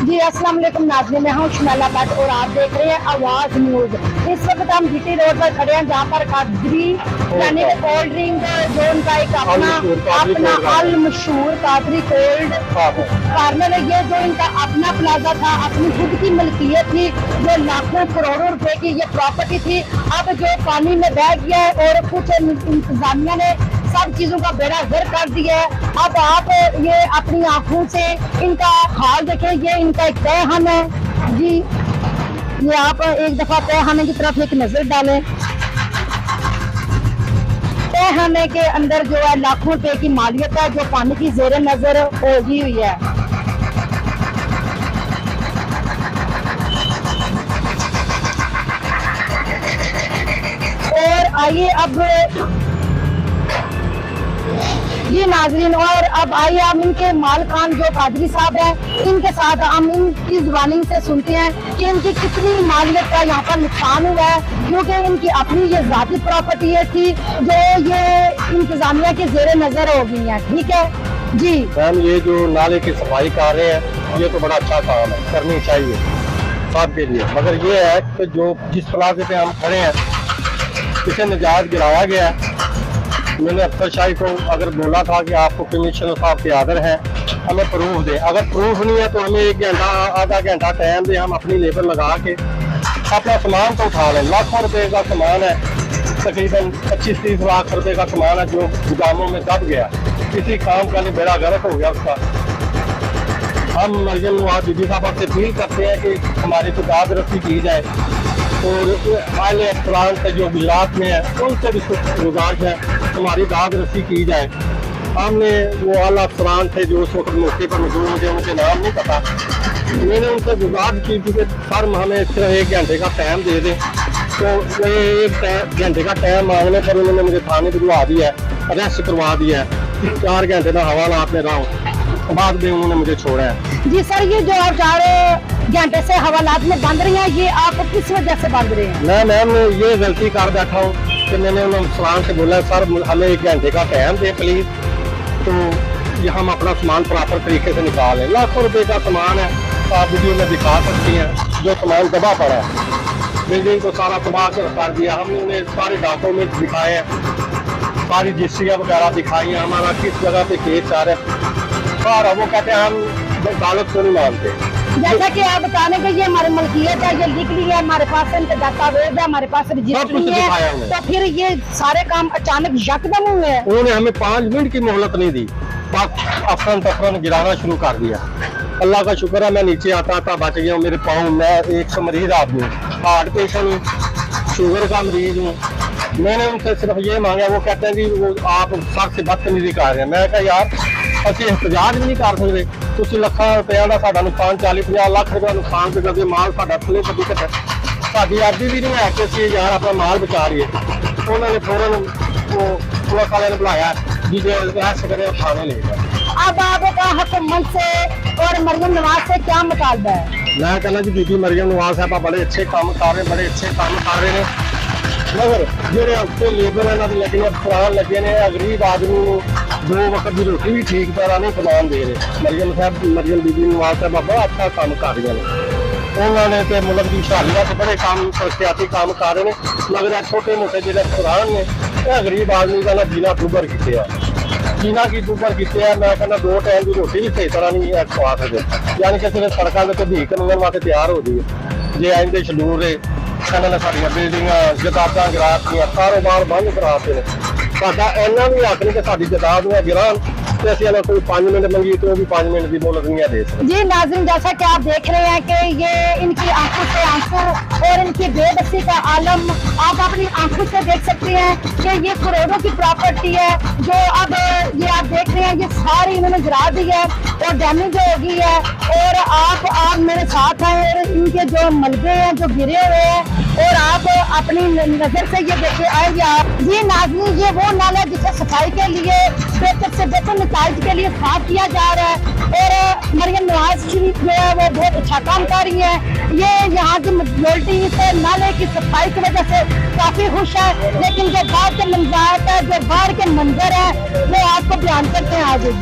जी अस्सलाम वालेकुम नाज़रीन, मैं हूँ शमाला भट्ट और आप देख रहे हैं आवाज न्यूज। इस वक्त हम जीटी रोड पर खड़े हैं जहाँ पर कादरी यानी कोल्ड ड्रिंक जो उनका एक अपना अल मशहूर कादरी कोल्ड कॉर्नर है। ये जो इनका अपना प्लाजा था, अपनी खुद की मलकियत थी, जो लाखों करोड़ों रुपए की ये प्रॉपर्टी थी, अब जो पानी में बह गया है और कुछ इंतजामिया ने सब चीजों का बेड़ा गर्क कर दिया है। अब आप ये अपनी आंखों से इनका हाल देखें। ये इनका एक तहखाना है जी, ये आप एक दफा तहखाने की तरफ एक नजर डालें। तहखाने के अंदर जो है लाखों रुपए की मालियत है जो पानी की जेर नजर होगी हुई है। और आइए अब जी नाजरीन, और अब आइए हम इनके मालकान जो कादरी साहब हैं इनके साथ हम इनकी जुबानी से सुनते हैं कि इनकी कितनी मालियत का यहाँ पर नुकसान हुआ है, क्योंकि इनकी अपनी ये जाती प्रॉपर्टी थी जो ये इंतजामिया के जेर नजर हो गई है। ठीक है जी मैम, ये जो नाले की सफाई कर रहे हैं ये तो बड़ा अच्छा काम है, करनी चाहिए सबके लिए, मगर ये है कि जो जिस प्लाजे पे हम खड़े हैं इसे निजात गिराया गया है। मैंने अफसर शाही को अगर बोला था कि आपको कमिश्नर साहब के आदर है, हमें प्रूफ दे, अगर प्रूफ नहीं है तो हमें 1 घंटा आधा घंटा टाइम दे, हम अपनी लेबर लगा के अपना सामान तो उठा लें। लाखों रुपए का सामान है, तकरीबन 25-30 लाख रुपए का सामान है जो गोदामों में दब गया, किसी काम का नहीं, बेड़ा गर्क हो गया उसका। हम मरियम नवाज बीबी साहबा से अपील करते हैं कि हमारी तो दाद रसी की जाए, और आले अफसरान से जो गुजरात में है उनसे भी गुजारिश है हमारी दाद रसी की जाए। हमने वो आला अफसरान थे जो उस वक्त मौके पर मौजूद, मुझे उनके नाम नहीं पता, मैंने उनसे गुजारिश की थी कि सर हमें सिर्फ 1 घंटे का टाइम दे दें, तो 1 घंटे का टाइम मांगने पर उन्होंने मुझे थाने भिजवा दिया है, अरेस्ट करवा दिया है, 4 घंटे का हवाला आपने रहा हूँ, बाद में उन्होंने मुझे छोड़ा है। जी सर, ये जो 4 घंटे से हवालात में बंद रही हैं, ये आप किस वजह से बंद रहे हैं? मैं मैम ये गलती कर बैठा हूँ कि मैंने उन अफसरान से बोला सर हमें 1 घंटे का टाइम दे प्लीज, तो ये हम अपना सामान प्रॉपर तरीके से निकाल लें। लाखों रुपए का सामान है, तो आप वीडियो में दिखा सकती हैं, जो सामान दबा पड़ा है, बिल्डिंग को सारा तबाह कर दिया। हमने उन्हें सारे डॉक्यूमेंट दिखाए हैं, सारी रजिस्ट्रियाँ वगैरह दिखाई हैं, हमारा किस जगह पे केस आ रहा है सारा, वो कहते हैं हम अदालत को नहीं मानते। जैसा कि आप बता रहे कि ये हमारी मलकियत है, ये लिख ली है, हमारे पास इनके दस्तावेज है, हमारे पास रजिस्ट्री है, तो फिर ये सारे काम अचानक यकदम हुए हैं। उन्होंने हमें 5 मिनट की मोहलत नहीं दी, अफरन तफरन गिराना शुरू कर दिया। अल्लाह का शुक्र है मैं नीचे आता था बच गया। मेरे पाँव, मैं 100 मरीज आदमी हूँ, हार्ट पेशेंट हूँ, शुगर का मरीज हूँ। मैंने उनसे सिर्फ ये मांगा, वो कहते हैं कि वो आप सर से बदतमीजी कर रहे हैं। मैं कहा यार असं एहतजाज भी नहीं कर सकते, तुम लाखों रुपया का साडा नुकसान 40-50 लाख रुपया नुकसान पे करते, माल साडा थले पटी घट, साडी अर्जी भी नहीं है कि असं यार अपना माल बचा रही है। उन्होंने फौरन वो पुलिस वाले ने बुलाया जी जो अरेस्ट करे थाने ले गया। अब आपका हुकूमत से और मरियम नवाज से क्या मुतालबा है? मैं कहना जी बीबी मरियम नवाज साहब बड़े अच्छे काम कर रहे, बड़े अच्छे काम कर रहे हैं, मगर जो अपने लेबर इन्होंने लगे अफसरान लगे ने गरीब आदमी को 2 वक्त की रोटी भी ठीक तरह नहीं बनाने दे रहे। मरियम बीबी नवाज साहब बड़ा अच्छा काम कर रहे हैं, उन्होंने तो मुल्क की खुशहाली से बड़े काम सियासी काम कर रहे हैं, मगर छोटे मोटे जो अफसरान ने गरीब आदमी का ना जीना दुबर किए है, जीना की दुबर किए है। मैं कहना 2 टाइम की रोटी भी सही तरह नहीं खवा सकते, यानी कि सिर्फ सड़कों के भी कानून वास्ते तैयार हो गई है। जे आइंदे शलूर है इन्होंने साड़ियाँ बिल्डिंग जदादा गिरातियाँ, कारोबार बंद कराते हैं, साडा इन्ना भी हक नहीं कि साडी जदाद में गिरान, तो असं अगर कोई 5 मिनट मंगी तो भी 5 मिनट की मोहलत नहीं दे सकते। जी नाज़रीन, जैसा कि आप देख रहे हैं कि ये इनकी आंखों से आंसू और इनकी बेबसी का आलम आप अपनी आंखों से देख सकते हैं कि ये करोड़ों की प्रॉपर्टी है जो अब ये आप देख रहे हैं, ये सारी इन्होंने गिरा दी है और डैमेज हो गई है। और आप मेरे साथ हैं और इनके जो मलबे हैं जो गिरे हुए हैं, और आप अपनी नजर से ये देखे आएंगे आप। ये नाज़रीन, ये वो नाला जिसे सफाई के लिए बेहतर से बेहतर नताइज के लिए साफ किया जा रहा है, और मरियम नवाज शरीफ जो है वो बहुत अच्छा काम कर रही है। ये यहाँ की मेजोरिटी से नाले की सफाई की वजह से काफी खुश है, लेकिन जो बाहर के मंजर है, जो बाहर के मंजर है वो आपको बयान करते हैं आगे।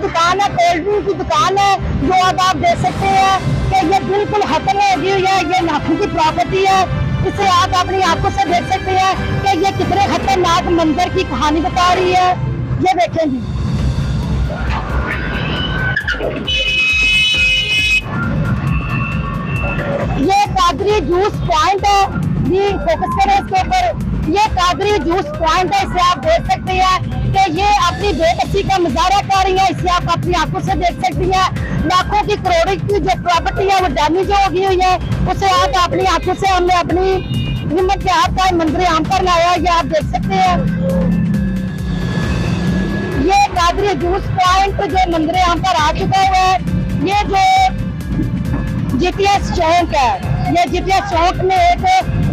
दुकान है, कोल्ड ड्रिंक की दुकान है, जो अब आप देख सकते हैं कि ये बिल्कुल खत्म हो गई है। ये लाखों की प्रॉपर्टी है, इसे आप अपनी आंखों से देख सकते हैं कि ये कितने खतरनाक मंजर की कहानी बता रही है। ये देखें जी, ये कादरी जूस पॉइंट है जी, फोकस करें इसके ऊपर। ये कादरी जूस पॉइंट है, इसे आप देख सकते हैं कि ये अपनी बेबसी का मुजाहरा कर रही है। इसे आप अपनी आंखों से देख सकती हैं। लाखों की करोड़ों की जो प्रॉपर्टी है वो डैमेज हो गई हुई है, उसे आप अपनी आंखों से हमने अपनी हिम्मत के हाथ का मंजर आम पर लाया, ये आप देख सकते हैं। ये कादरी जूस पॉइंट जो मंजर आम पर आ चुका हुआ है, ये जो जीटीएस चौक है, ये जीटीएस चौक में एक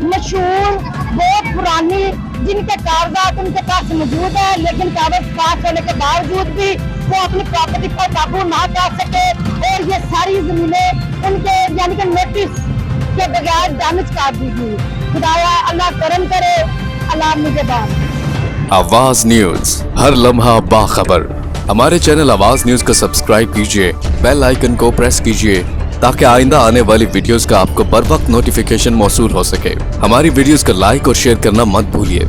मशहूर बहुत पुरानी जिनके कागजात उनके पास मौजूद है, लेकिन कागज पास होने के बावजूद भी वो अपनी प्रॉपर्टी पर काबू ना कर सके और ये सारी जमीनें उनके यानी कि नोटिस के बगैर डैमेज कर दी गई। खुदाया अल्लाह करम करे, अल्लाह निगहबान। आवाज न्यूज, हर लम्हा बाखबर। हमारे चैनल आवाज न्यूज को सब्सक्राइब कीजिए, बेल आइकन को प्रेस कीजिए ताकि आइंदा आने वाली वीडियोस का आपको बर वक्त नोटिफिकेशन मौसूल हो सके। हमारी वीडियोस को लाइक और शेयर करना मत भूलिए।